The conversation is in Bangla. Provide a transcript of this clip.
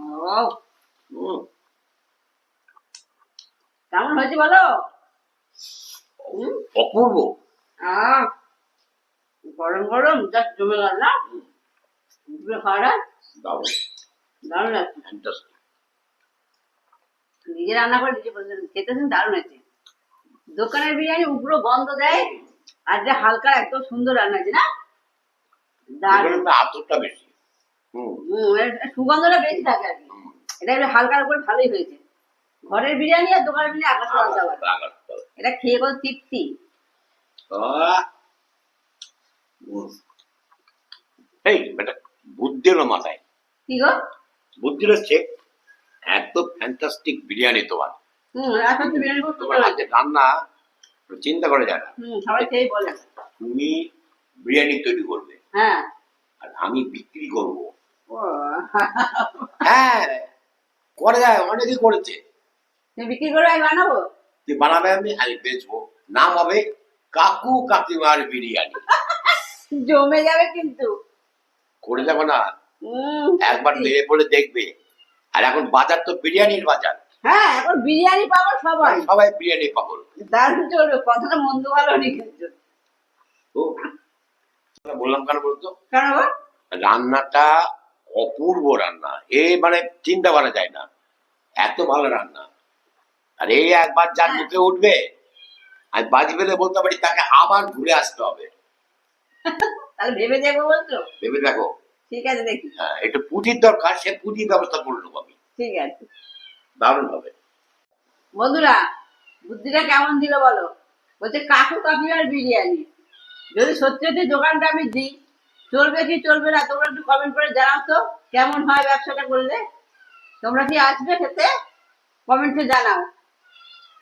ও কেমন হয়েছে বলো? অপূর্ব। আহ গরম গরম জাস্ট জমে গেল না? খাওয়াটা দারুণ, দারুণ লাগছে। ফ্যান্টাস্টিক। নিজে রান্না করে নিজে খেতেছেন, দারুণ আছে। দোকানের বিরিয়ানি উগ্র গন্ধ দেয়, আর যে হালকা একদম সুন্দর রান্না আছে না, দারুণ। আতরটা বেশি। এর সুগন্ধটা বেশি থাকে আর কি। এটা একটু হালকার উপরে ভালোই হয়েছে। ঘরের বিরিয়ানি আর দোকানের বিরিয়ানি আকাশ পাতাল তফাৎ। এটা খেয়ে কত তৃপ্তি। এই বেটা বুদ্ধির মাথায় কি গো? বুদ্ধি হচ্ছে এত ফ্যান্টাস্টিক বিরিয়ানি তোমার। এখন তো বিরিয়ানি খুব তোমার সুন্দর হাতে হয়েছে। রান্না চিন্তা করে যায় না। সবাই খেয়ে বলে। তুমি বিরিয়ানি তৈরি করবে হ্যাঁ। আর আমি বিক্রি করব। ও হ্যাঁ, করে যায়, অনেকেই করেছে। তুমি বিক্রি করে আমি বানাবো। তুই বানাবে, আমি বেচবো। নাম হবে কাকু কাকিমার বিরিয়ানি। জমে যাবে কিন্তু। করে যাবো না, একবার সত্যি। লেগে পড়ে দেখবে। আর এখন বাজার তো বিরিয়ানির বাজার। হ্যাঁ, এখন বিরিয়ানি পাবো সবাই। সবাই বিরিয়ানি পাগল। দারুণ চলবে, কথাটা মন্দ ভালো নি কিন্তু। তো বললাম কেন বলতো, কেন গো? রান্নাটা অপূর্ব রান্না, এ মানে চিন্তা করা যায় না, এত ভালো রান্না। আর এই একবার যার মুখে উঠবে, আমি বাজি ফেলে বলতে পারি তাকে আবার ঘুরে আসতে হবে। তাহলে ভেবে দেখবো বলছো? ভেবে দেখো। ঠিক আছে, দেখি। হ্যাঁ, একটু পুঁজির দরকার, সে পুঁজির ব্যবস্থা করে নেবো আমি। ঠিক আছে, দারুণ হবে। বন্ধুরা বুদ্ধিটা কেমন দিল বলো? বলছে কাকু কাকিমার বিরিয়ানি। যদি সত্যি সত্যি দোকানটা আমি দিই, চলবে কি চলবে না, তোমরা একটু কমেন্ট করে জানাও তো কেমন হয় ব্যবসাটা করলে। তোমরা কি আসবে খেতে? কমেন্টে জানাও।